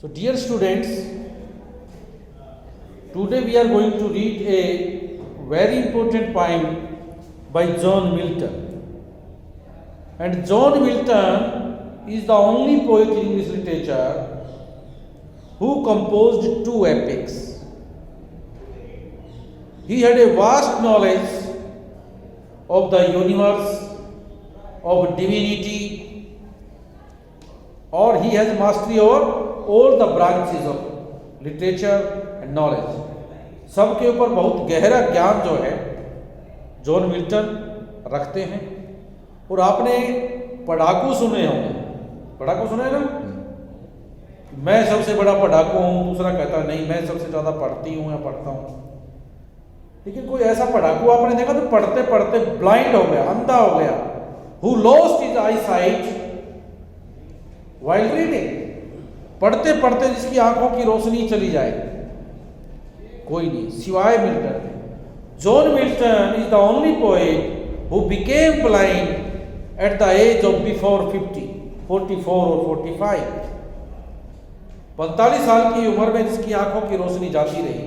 So dear students, today we are going to read a very important poem by John Milton. And John Milton is the only poet in English literature who composed two epics. He had a vast knowledge of the universe, of divinity, or he has mastery over all the branches of literature and knowledge. सबके ऊपर बहुत गहरा ज्ञान जो है John Milton रखते हैं। और आपने पढ़ाकू सुने होंगे, पढ़ाकू सुने ना, मैं सबसे बड़ा पढ़ाकू हूँ, दूसरा कहता नहीं मैं सबसे ज़्यादा पढ़ती हूँ या पढ़ता हूँ। लेकिन कोई ऐसा पढ़ाकू आपने देखा तो पढ़ते पढ़ते ब्लाइंड हो गया, अंधा हो गया, who lost his eyesight while reading, पढ़ते पढ़ते जिसकी आंखों की रोशनी चली जाए, कोई नहीं सिवाय Milton. John Milton is the only poet who became blind at the age of before 50, 44 और 45। 45 साल की उम्र में जिसकी आंखों की रोशनी जाती रही।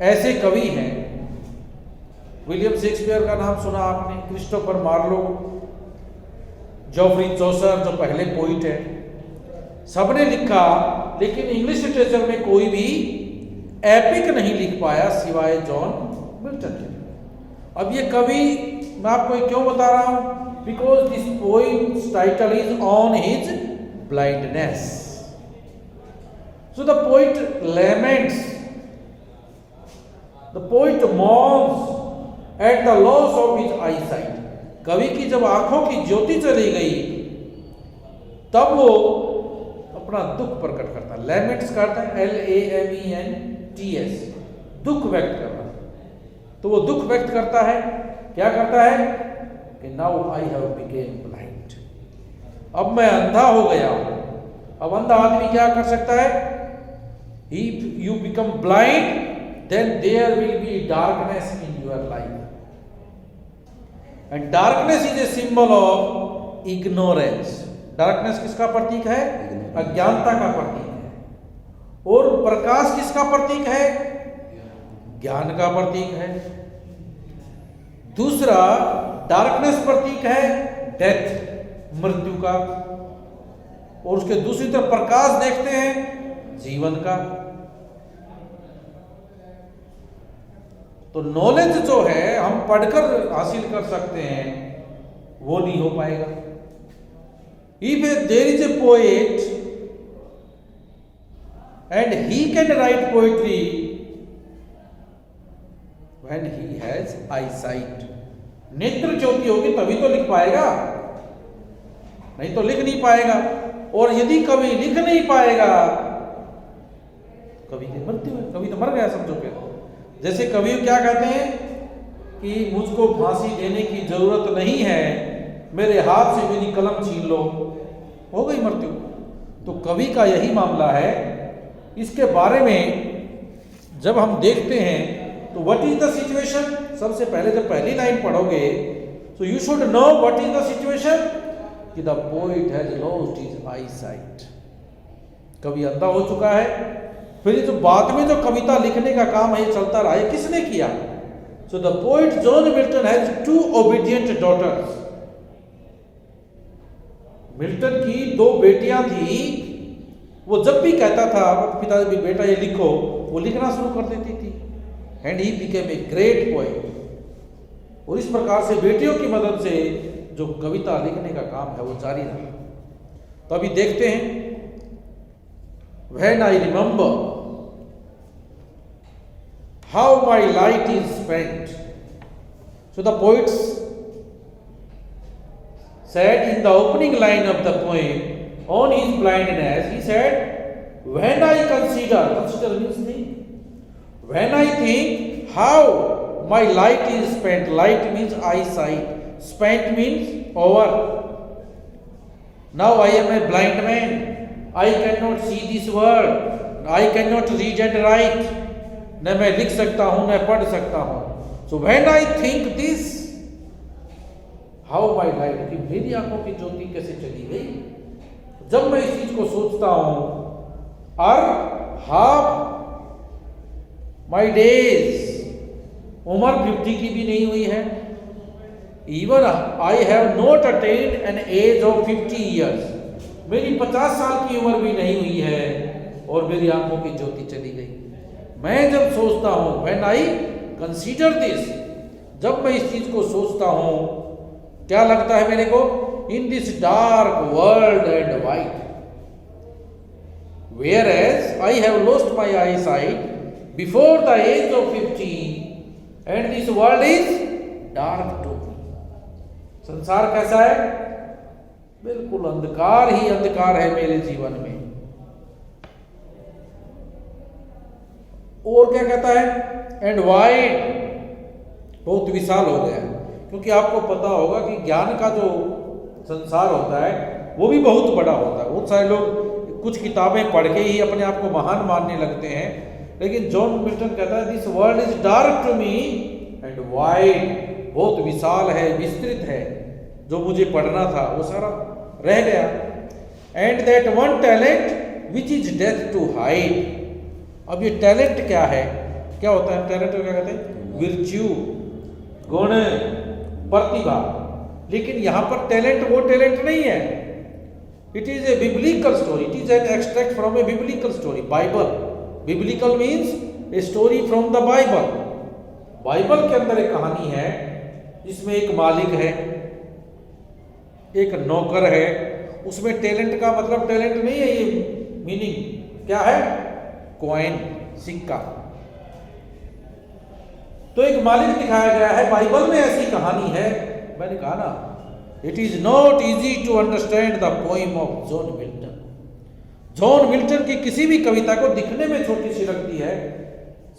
ऐसे कवि हैं, विलियम शेक्सपियर का नाम सुना आपने, क्रिस्टोफर मार्लो, जॉफ्री चौसर जो पहले पोइट है, सबने लिखा, लेकिन इंग्लिश लिटरेचर में कोई भी एपिक नहीं लिख पाया सिवाय जॉन मिल्टन के। अब ये कवि मैं आपको क्यों बता रहा हूं? Because this poem's title is on his blindness. So the poet laments, the poet mourns at the loss of his eyesight. कवि की जब आंखों की ज्योति चली गई तब वो अपना दुख प्रकट करता है। लैमेंट्स करता है LAMENTS, दुख व्यक्त करना। तो वो दुख व्यक्त करता है, क्या करता है कि now I have became blind, अब मैं अंधा हो गया हूं। अब अंधा आदमी क्या कर सकता है? If you become blind then there will be darkness in your life, and darkness is a symbol of ignorance. Darkness किसका प्रतीक है? अज्ञानता का प्रतीक है। और प्रकाश किसका प्रतीक है? ज्ञान का प्रतीक है। दूसरा डार्कनेस प्रतीक है डेथ, मृत्यु का। और उसके दूसरी तरफ प्रकाश देखते हैं जीवन का। तो नॉलेज जो है हम पढ़कर हासिल कर सकते हैं, वो नहीं हो पाएगा। If there is a poet and he can write poetry when he has eyesight, नेत्र ज्योति होगी तभी तो लिख पाएगा, नहीं तो लिख नहीं पाएगा। और यदि कवि लिख नहीं पाएगा, कवि की मृत्यु है, कवि तो मर गया समझो। फिर जैसे कवि क्या कहते हैं कि मुझको फांसी देने की जरूरत नहीं है, मेरे हाथ से मेरी कलम छीन लो, हो गई मृत्यु। तो कवि का यही मामला है। इसके बारे में जब हम देखते हैं तो व्हाट इज द सिचुएशन, सबसे पहले जब पहली लाइन पढ़ोगे तो you should know what is the situation कि the poet has lost his eyesight, कवि अंधा हो चुका है। फिर जो बाद में जो कविता लिखने का काम है ये चलता रहा, ये किसने किया? So the poet John Milton has 2 obedient daughters. Milton की 2 बेटियां थी। वो जब भी कहता था पिताजी बेटा ये लिखो, वो लिखना शुरू कर देती थी। And he became a great poet. और इस प्रकार से बेटियों की मदद से जो कविता लिखने का काम है वो जारी रहा। तो अभी देखते हैं, when I remember how my light is spent. So the poets said in the opening line of the poem on his blindness, he said, when I consider means think, when I think how my light is spent, light means eyesight, spent means over. Now I am a blind man, I cannot see this world, I cannot read and write, न मैं लिख सकता हूं न पढ़ सकता हूं। So when I think this, how my light, कि मेरी आंखों की ज्योति कैसे चली गई। जब मैं इस चीज को सोचता हूं और हाफ माई डेज, उम्र 50 की भी नहीं हुई है। Even I have not attend an age of 50 years, मेरी 50 साल की उम्र भी नहीं हुई है और मेरी आंखों की ज्योति चली गई। मैं जब सोचता हूं, व्हेन आई कंसीडर दिस, जब मैं इस चीज को सोचता हूं, क्या लगता है मेरे को? In this dark world and white, whereas I have lost my eyesight before the age of 50 and this world is dark to me. संसार कैसा है? बिल्कुल अंधकार ही अंधकार है मेरे जीवन में। और क्या कहता है? एंड वाइड, बहुत विशाल हो गया, क्योंकि आपको पता होगा कि ज्ञान का जो संसार होता है वो भी बहुत बड़ा होता है। बहुत सारे लोग कुछ किताबें पढ़ के ही अपने आप को महान मानने लगते हैं, लेकिन जॉन मिल्टन कहता है this world is dark to me and wide, बहुत विशाल है, विस्तृत है। जो मुझे पढ़ना था वो सारा रह गया। And that one talent which is death to hide. अब ये टैलेंट क्या है? क्या होता है टैलेंट? क्या कहते हैं? विर्च्यू, गुण, प्रतिभा। लेकिन यहां पर टैलेंट वो टैलेंट नहीं है। It is a biblical story, it is an extract from A biblical story, Bible. Biblical means a story from the Bible. Bible के अंदर एक कहानी है जिसमें एक मालिक है, एक नौकर है। उसमें टैलेंट का मतलब टैलेंट नहीं है, ये मीनिंग क्या है? कॉइन, सिक्का। तो एक मालिक दिखाया गया है, बाइबल में ऐसी कहानी है। मैंने कहा ना, it is not easy to understand the poem of John Milton. John Milton की किसी भी कविता को दिखने में छोटी सी लगती है,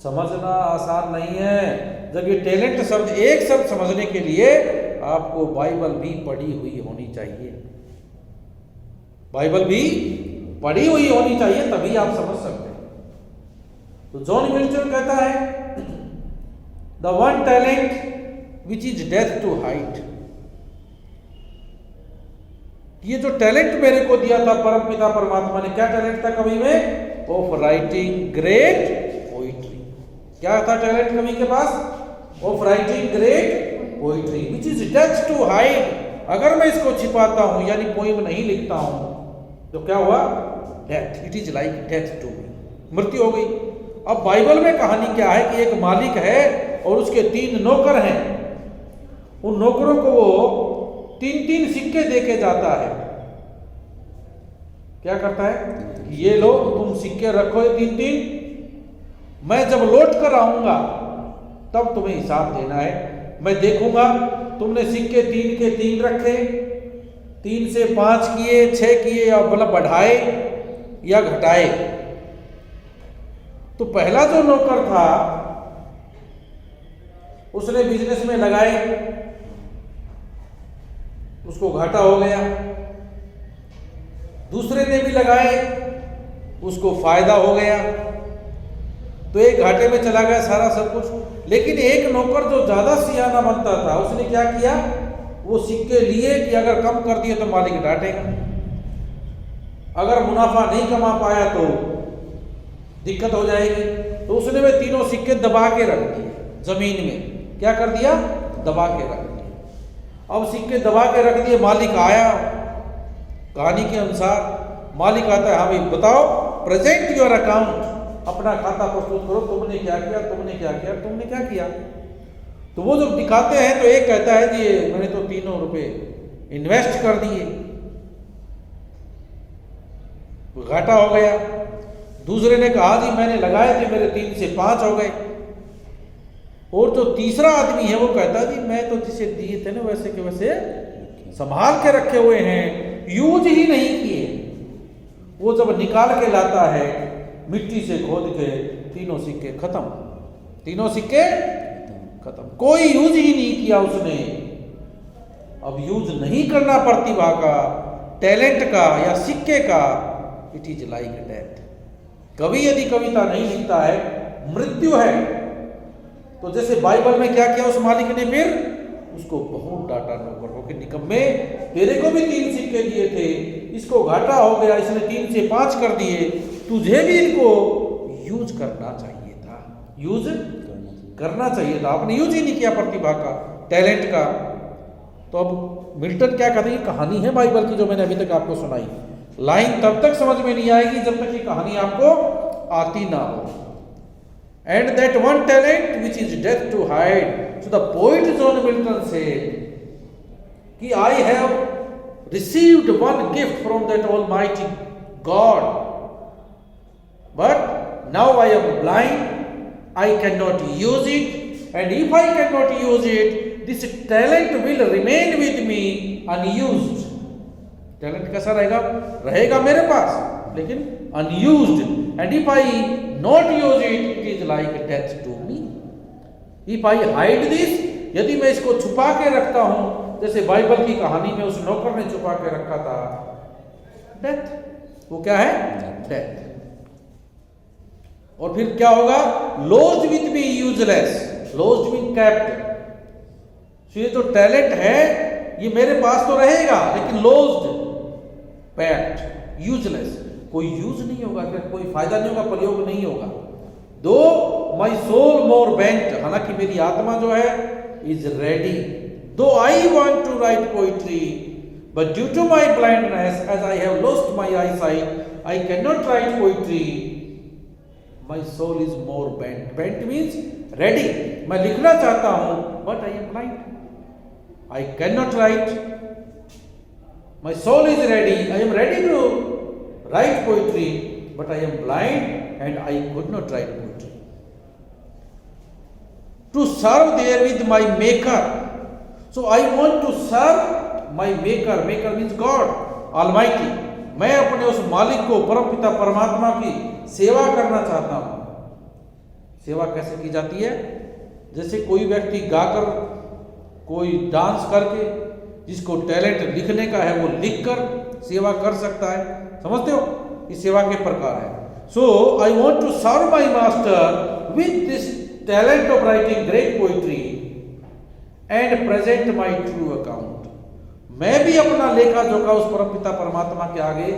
समझना आसान नहीं है। जब ये टैलेंट शब्द, एक शब्द समझने के लिए आपको बाइबल भी पढ़ी हुई होनी चाहिए, बाइबल भी पढ़ी हुई होनी चाहिए, तभी आप समझ सकते हैं। तो जॉन मिल्टन कहता है the one talent which is death to hide. ये जो टैलेंट मेरे को दिया था परम पिता परमात्मा ने, क्या टैलेंट था कवि में? Of writing great poetry. क्या था टैलेंट कवि के पास? Of writing great poetry which is death to hide. अगर मैं इसको छिपाता हूं, यानी पोइम नहीं लिखता हूं, तो क्या हुआ? Death, it is like death to me, मृत्यु हो गई। अब बाइबल में कहानी क्या है कि एक मालिक है और उसके 3 नौकर हैं। उन नौकरों को वो 3-3 सिक्के देके जाता है। क्या करता है? ये लो तुम सिक्के रखो 3-3, मैं जब लौट कर आऊंगा तब तुम्हें हिसाब देना है। मैं देखूंगा तुमने सिक्के 3 के 3 रखे, 3 से 5 किए, 6 किए, या मतलब बढ़ाए या घटाए। तो पहला जो नौकर था उसने बिजनेस में लगाए, उसको घाटा हो गया। दूसरे ने भी लगाए, उसको फायदा हो गया। तो एक घाटे में चला गया सारा सब कुछ। लेकिन एक नौकर जो ज्यादा सियाना बनता था, उसने क्या किया? वो सिक्के लिए कि अगर कम कर दिए तो मालिक डांटेगा, अगर मुनाफा नहीं कमा पाया तो दिक्कत हो जाएगी। तो उसने वे तीनों सिक्के दबा के रख दिए जमीन में। क्या कर दिया? दबा के रख दिया। अब सिक्के दबा के रख दिए, मालिक आया। कहानी के अनुसार मालिक आता है, हाँ भाई बताओ, प्रेजेंट योर अकाउंट, अपना खाता प्रस्तुत करो, तुमने क्या किया, तुमने क्या किया, तुमने क्या किया। तो वो जब दिखाते हैं तो एक कहता है जी मैंने तो 3 रुपए इन्वेस्ट कर दिए, घाटा हो गया। दूसरे ने कहा जी मैंने लगाए थे, मेरे 3 से 5 हो गए। और जो तीसरा आदमी है वो कहता जी मैं तो जिसे दिए थे ना वैसे के वैसे संभाल के रखे हुए हैं, यूज ही नहीं किए। वो जब निकाल के लाता है मिट्टी से खोद के, 3 सिक्के खत्म, 3 सिक्के खत्म, कोई यूज ही नहीं किया उसने। अब यूज नहीं करना प्रतिभा का, टैलेंट का या सिक्के का, इट इज लाइक डेथ। कवि यदि कविता नहीं लिखता है, मृत्यु है। तो जैसे बाइबल में क्या किया उस मालिक ने? फिर उसको बहुत डांटा नौकर को कि निकम्मे, तेरे को भी 3 सिक्के दिए थे, इसको घाटा हो गया, इसने 3 से 5 कर दिए, तुझे भी इनको यूज करना चाहिए था, यूज करना चाहिए था, आपने यूज ही नहीं किया प्रतिभा का, टैलेंट का। तो अब मिल्टन क्या कहते हैं, कहानी है बाइबल की जो मैंने अभी तक आपको सुनाई, लाइन तब तक समझ में नहीं आएगी जब तक ये कहानी आपको आती ना हो। And that one talent which is death to hide. So the poet John Milton said कि I have received one gift from that Almighty God, but now I am blind, I cannot use it, and if I cannot use it, this talent will remain with me unused. Talent कैसा रहेगा? रहेगा मेरे पास लेकिन unused. And if I not use it, it is like death to me. If I hide this, यदि मैं इसको छुपा के रखता हूं, जैसे बाइबल की कहानी में उस नौकर ने छुपा के रखा था, डेथ, वो क्या है? डेथ। और फिर क्या होगा? Lost with B useless, lost with kept. ये जो टैलेंट है ये मेरे पास तो रहेगा लेकिन लॉस्ट, पैक्ट, यूजलेस, कोई यूज नहीं होगा, कोई फायदा नहीं होगा, प्रयोग नहीं होगा। दो माई सोल मोर बेंट, हालांकि मेरी आत्मा जो है is ready, though I want to write poetry but due to my blindness as I have lost my eyesight I can not write poetry, my soul is more bent. Bent means ready, मैं लिखना चाहता हूं but I am blind, I can not write, my soul is ready, I am ready to write poetry, but I am blind and I could not write poetry. To serve there with my maker. So I want to serve my maker. Maker means God, Almighty. मैं अपने उस मालिक को, परमपिता परमात्मा की सेवा करना चाहता हूं। सेवा कैसे की जाती है? जैसे कोई व्यक्ति गाकर, कोई डांस करके, जिसको टैलेंट लिखने का है वो लिखकर सेवा कर सकता है, समझते हो? इस सेवा के प्रकार है। So I want to serve my master with this talent of writing great poetry and present my true account. मैं भी अपना लेखा जोखा उस परमपिता परमात्मा के आगे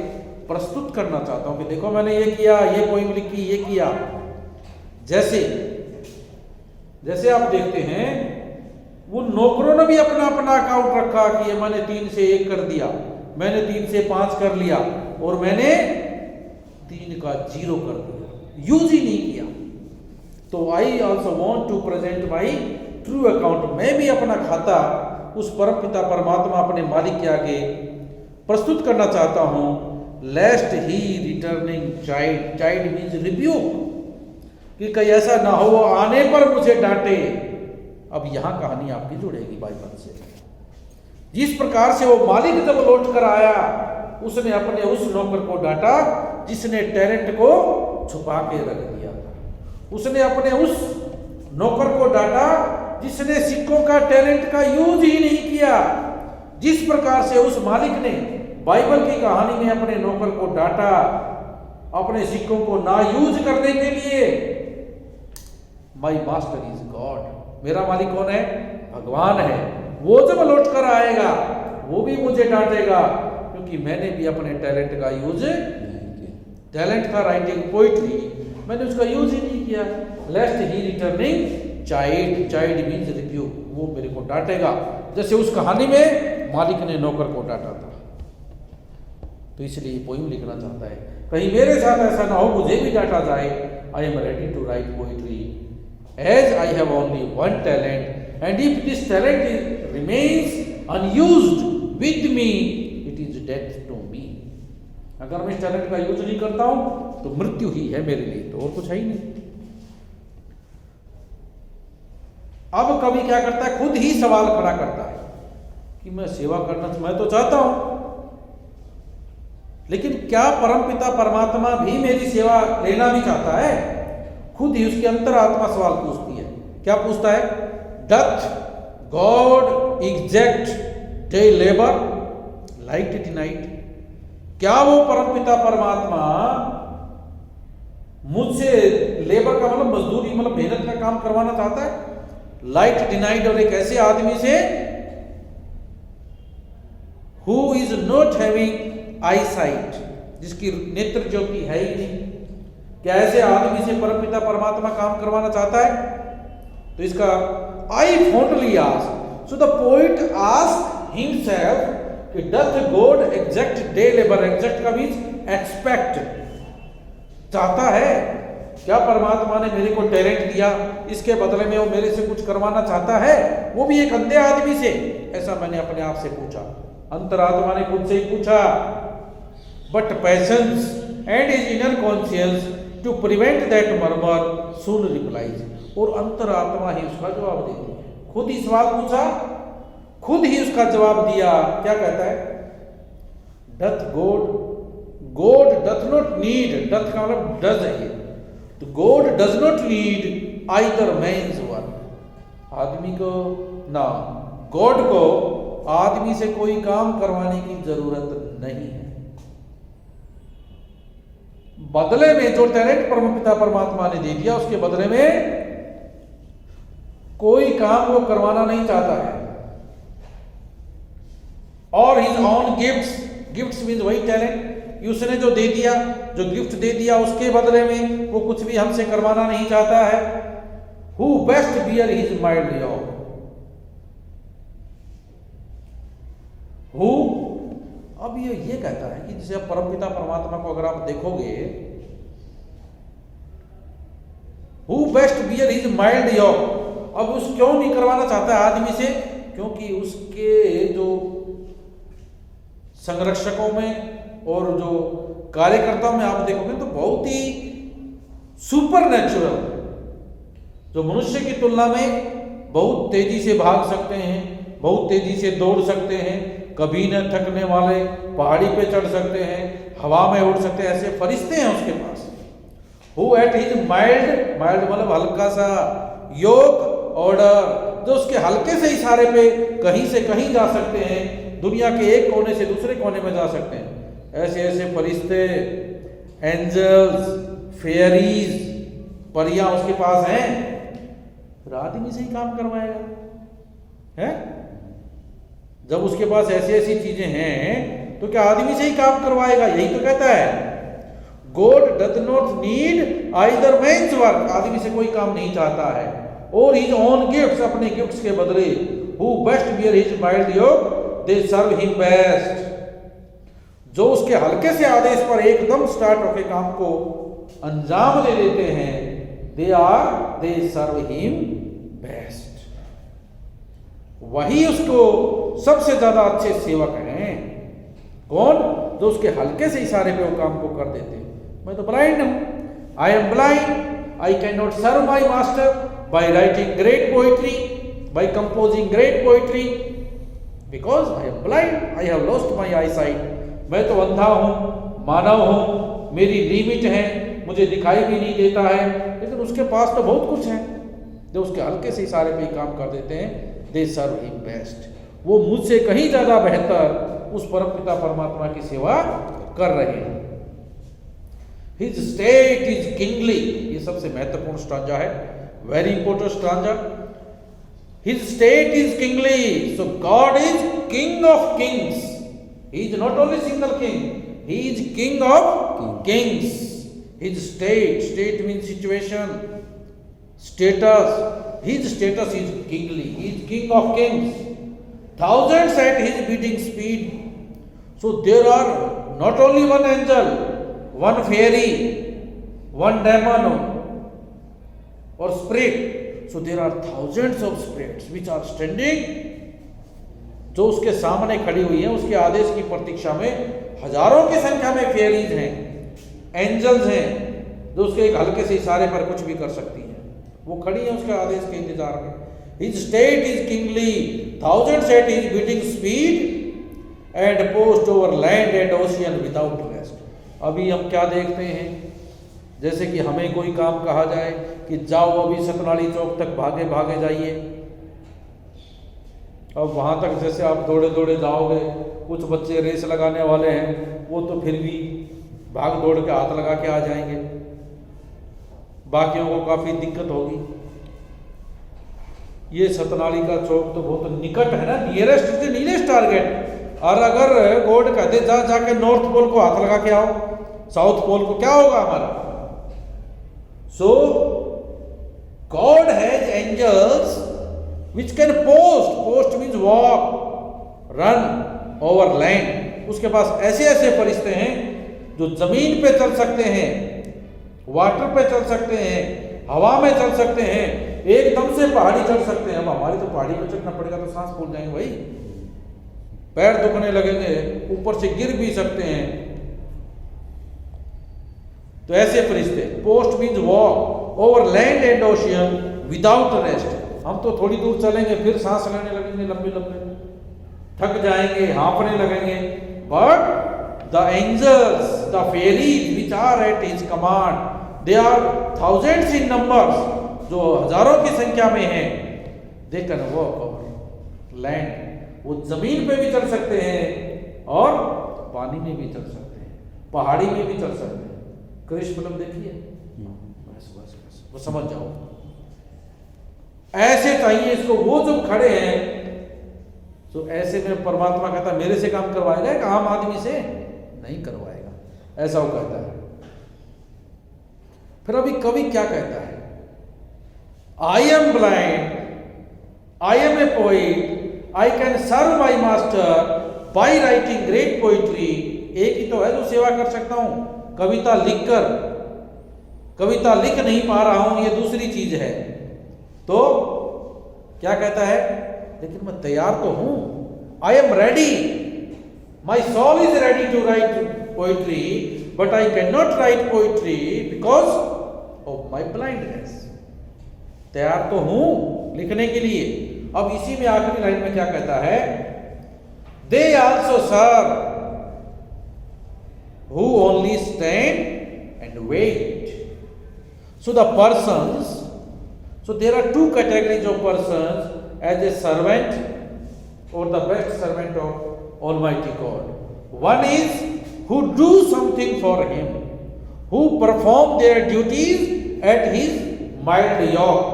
प्रस्तुत करना चाहता हूं कि देखो मैंने ये किया, ये पोइम लिखी, ये किया। जैसे आप देखते हैं वो नौकरों ने भी अपना अपना अकाउंट रखा कि ये मैंने 3 से 1 कर दिया, मैंने 3 से 5 कर लिया और मैंने 3 का 0 कर दिया, यूज ही नहीं किया। तो I also want to present my true account, मैं भी अपना खाता उस परमपिता परमात्मा अपने मालिक के आगे प्रस्तुत करना चाहता हूं। Lest he returning child, child means rebuke, कि कहीं ऐसा ना हो आने पर मुझे डांटे। अब यहां कहानी आपकी जुड़ेगी बाइबल से। जिस प्रकार से वो मालिक जब लौट कर आया, उसने अपने उस नौकर को डांटा जिसने टैलेंट को छुपा के रख दिया था। उसने अपने उस नौकर को डांटा जिसने सिक्कों का, टैलेंट का यूज ही नहीं किया। जिस प्रकार से उस मालिक ने बाइबल की कहानी में अपने नौकर को डांटा अपने सिक्कों को ना यूज करने के लिए। माई मास्टर इज गॉड, मेरा मालिक कौन है? भगवान है। वो जब लौट कर आएगा वो भी मुझे डांटेगा क्योंकि मैंने भी अपने टैलेंट का यूज, टैलेंट का राइटिंग पोइट्री, मैंने उसका यूज ही नहीं किया। Lest he returning child, child means rebuke, वो मेरे को डांटेगा जैसे उस कहानी में मालिक ने नौकर को डांटा था। तो इसलिए ये पोइम लिखना चाहता है, कहीं मेरे साथ ऐसा ना हो, मुझे भी डांटा जाए। I am ready to write poetry as I have only one talent and if this talent remains unused with me it is death to me. अगर मैं इस टैलेंट का यूज नहीं करता हूं तो मृत्यु ही है मेरे लिए, तो और कुछ है ही नहीं। अब कवि क्या करता है, खुद ही सवाल खड़ा करता है कि मैं सेवा करना मैं तो चाहता हूं, लेकिन क्या परमपिता परमात्मा भी मेरी सेवा लेना भी चाहता है? खुद ही उसकी अंतरात्मा सवाल पूछती है। क्या पूछता है? Doth God exact day labour light at night? क्या वो परमपिता परमात्मा मुझसे लेबर का मतलब मजदूरी, मतलब मेहनत का काम करवाना चाहता है? लाइट डिनाइड, और एक ऐसे आदमी से who is not having I site, जिसकी नेत्र ज्योति है ही नहीं। क्या ऐसे आदमी से परमपिता परमात्मा काम करवाना चाहता है? तो इसका I fondly ask, so the poet ask himself कि doth God exact day labour, exact का मीन्स एक्सपेक्ट, चाहता है क्या परमात्मा ने मेरे को टैलेंट दिया, इसके बदले में वो मेरे से कुछ करवाना चाहता है, वो भी एक अंधे आदमी से? ऐसा मैंने अपने आप से पूछा, अंतरात्मा ने खुद से ही पूछा। But patience and his inner conscience to prevent that murmur soon replies, और अंतरात्मा ही उसका जवाब देती। खुद ही सवाल पूछा, खुद ही उसका जवाब दिया। क्या कहता है? Doth God doth not need, doth का मतलब डज है ये, तो God does not need either man's work, आदमी को ना, गॉड को आदमी से कोई काम करवाने की जरूरत नहीं है। बदले में जो टैलेंट परमपिता परमात्मा ने दे दिया, उसके बदले में कोई काम वो करवाना नहीं चाहता है। और हिज ऑन गिफ्ट्स मीन्स वही टैलेंट उसने जो दे दिया, जो गिफ्ट दे दिया, उसके बदले में वो कुछ भी हमसे करवाना नहीं चाहता है। Who best bear his mild yoke, who, अब ये कहता है कि जैसे आप परमपिता परमात्मा को अगर आप देखोगे, who best bear his mild yoke, अब उस क्यों नहीं करवाना चाहता है आदमी से? क्योंकि उसके जो संरक्षकों में और जो कार्यकर्ताओं में आप देखोगे तो बहुत ही सुपर नेचुरल, जो मनुष्य की तुलना में बहुत तेजी से भाग सकते हैं, बहुत तेजी से दौड़ सकते हैं, कभी न थकने वाले, पहाड़ी पे चढ़ सकते हैं, हवा में उड़ सकते हैं, ऐसे फरिश्ते हैं उसके पास। हु एट हिज माइल्ड मतलब हल्का सा, योग ऑर्डर, जो उसके हल्के से इशारे पे कहीं से कहीं जा सकते हैं, दुनिया के एक कोने से दूसरे कोने में जा सकते हैं। ऐसे ऐसे फरिश्ते, एंजल्स, फेयरीज, परियां उसके पास हैं। फिर आदमी से ही काम करवाएगा है? जब उसके पास ऐसी ऐसी चीजें हैं तो क्या आदमी से ही काम करवाएगा? यही तो कहता है, God doth not need either man's work, आदमी से कोई काम नहीं चाहता है। और हिज ओन गिफ्ट्स, अपने गिफ्ट्स के बदले, who best bear his mild yoke they serve him best, जो उसके हल्के से आदेश पर एकदम स्टार्ट होके काम को अंजाम दे देते हैं, दे सर्व हिम बेस्ट, वही उसको सबसे ज्यादा अच्छे सेवक हैं। कौन? जो उसके हल्के से इशारे पे वो काम को कर देते हैं। मैं तो ब्लाइंड हूं, I am blind, I can not serve my master by writing great poetry, by composing great poetry, because I am blind, I have lost my eyesight. मैं तो अंधा हूं, मानव हूं, मेरी लिमिट है, मुझे दिखाई भी नहीं देता है, लेकिन उसके पास तो बहुत कुछ है, जो उसके हल्के से इशारे पे ही काम कर देते हैं। दे सर्व हिम बेस्ट, वो मुझसे कहीं ज्यादा बेहतर उस परमपिता परमात्मा की सेवा कर रहे हैं। हिज स्टेट इज किंगली, ये सबसे महत्वपूर्ण स्टांजा है, very important stanza. His state is kingly, so God is king of Kings, he is not only single king, he is king of kings. His state means situation, status, his status is kingly, he is king of kings, thousands at his beating speed. So there are not only one angel, one fairy, one demon or spirit, so there are thousands of spirits which are standing, जो उसके सामने खड़ी हुई है, उसके आदेश की प्रतीक्षा में। हजारों की संख्या में फेयरीज हैं, एंजल्स हैं, जो उसके एक हल्के से इशारे पर कुछ भी कर सकती हैं, वो खड़ी है उसके आदेश के इंतजार में। His state is kingly, thousands at his beating speed and post over land and ocean without rest. अभी हम क्या देखते हैं, जैसे कि हमें कोई काम कहा जाए कि जाओ अभी सतनाली चौक तक भागे भागे जाइए, अब वहाँ तक जैसे आप दौड़े दौड़े जाओगे, कुछ बच्चे रेस लगाने वाले हैं, वो तो फिर भी भाग दौड़ के हाथ लगा के आ जाएंगे, बाकियों को काफ़ी दिक्कत होगी। ये सतनाली का चौक तो बहुत निकट है ना, nearest is the nearest target, और अगर गॉड कहते जा जाके नॉर्थ पोल को हाथ लगा के आओ, साउथ पोल को, क्या होगा हमारा? So God has angels which can post means walk, run over land. उसके पास ऐसे ऐसे फरिश्ते हैं जो जमीन पे चल सकते हैं, वाटर पे चल सकते हैं, हवा में चल सकते हैं, एकदम से पहाड़ी चढ़ सकते हैं। अब हमारी तो पहाड़ी पे चढ़ना पड़ेगा तो सांस फूल जाएंगे भाई, पैर दुखने लगेंगे, ऊपर से गिर भी सकते हैं। तो ऐसे फरिश्ते, post means walk over land and ocean without rest. हम तो थोड़ी दूर चलेंगे फिर सांस लेने लगेंगे लंबे लंबे, थक जाएंगे, हाँफने लगेंगे। But the angels, the fairies which are at his command, they are thousands in numbers, जो हजारों की संख्या में हैं, they can walk over land, वो जमीन पे भी चल सकते हैं और पानी में भी चल सकते हैं, पहाड़ी में भी चल सकते हैं। क्रिश फिल्म देखिए, बस वो समझ जाओ। ऐसे चाहिए इसको, वो जो खड़े हैं, तो ऐसे में परमात्मा कहता है मेरे से काम करवाएगा एक आम आदमी से? नहीं करवाएगा, ऐसा वो कहता है। फिर अभी कवि क्या कहता है? I am blind, I am a poet, I can serve my master by writing great poetry. एक ही तो है जो सेवा कर सकता हूं, कविता लिखकर। कविता लिख नहीं पा रहा हूं, ये दूसरी चीज है। तो क्या कहता है? लेकिन मैं तैयार तो हूं, I am ready, my soul is ready to write poetry, but I cannot write poetry because of my blindness. तैयार तो हूं लिखने के लिए। अब इसी में आखिरी लाइन में क्या कहता है? They also serve who only stand and wait. So the persons, so there are two categories of persons as a servant or the best servant of Almighty God. One is who do something for Him, who perform their duties at His mild yoke,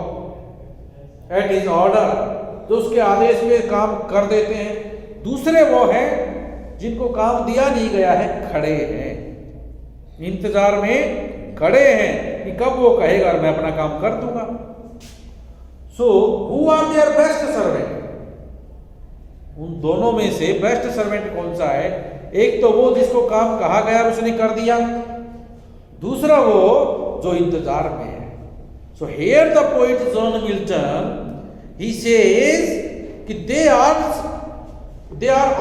at His order, तो उसके आदेश में काम कर देते हैं। दूसरे वो हैं जिनको काम दिया नहीं गया है, खड़े हैं, इंतजार में खड़े हैं कि कब वो कहेगा और मैं अपना काम कर दूंगा। So who are their best servant? उन दोनों में से बेस्ट सर्वेंट कौन सा है? एक तो वो जिसको काम कहा गया उसने कर दिया, दूसरा वो जो इंतजार में है। So here the poet John Milton, he says कि they are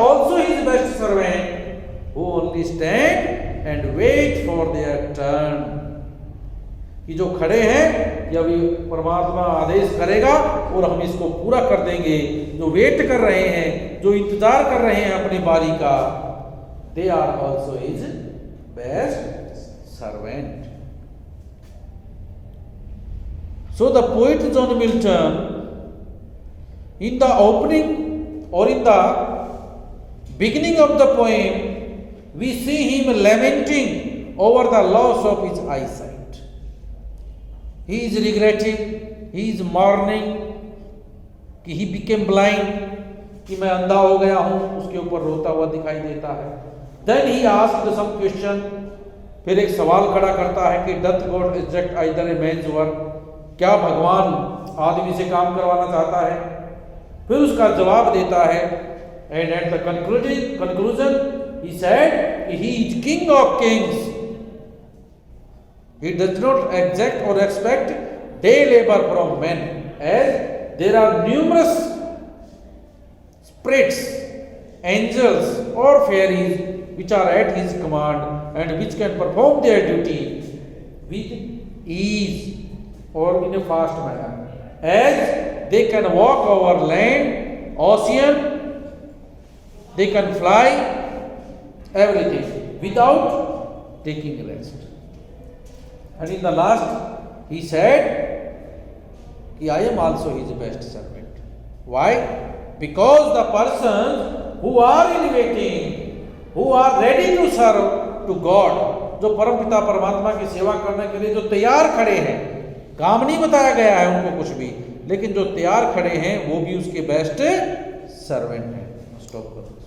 also his best servant who only stand and wait for their turn. कि जो खड़े हैं कि अभी परमात्मा आदेश करेगा और हम इसको पूरा कर देंगे। जो वेट कर रहे हैं, जो इंतजार कर रहे हैं अपनी बारी का, they are also his best servant. So the poet John Milton, in the opening और in the beginning of the poem, we see him lamenting over the loss of his eyesight. He is regretting, he is mourning कि he became blind, कि मैं अंधा हो गया हूं, उसके ऊपर रोता हुआ दिखाई देता है। Then he asked some question, फिर एक सवाल खड़ा करता है कि doth God reject either a man's work? क्या भगवान आदमी से काम करवाना चाहता है? फिर उसका जवाब देता है, and at the conclusion he said he is king of kings. He does not exact or expect day labor from men, as there are numerous spirits, angels or fairies which are at his command and which can perform their duty with ease or in a fast manner, as they can walk over land, ocean, they can fly, everything without taking rest. And in the last, he said, I am also his best servant. Why? Because the persons who are in waiting, who are ready to serve to God, जो परमपिता परमात्मा की सेवा करने के लिए जो तैयार खड़े हैं, काम नहीं बताया गया है उनको कुछ भी, लेकिन जो तैयार खड़े हैं वो भी उसके बेस्ट सर्वेंट हैं। स्टॉप करो।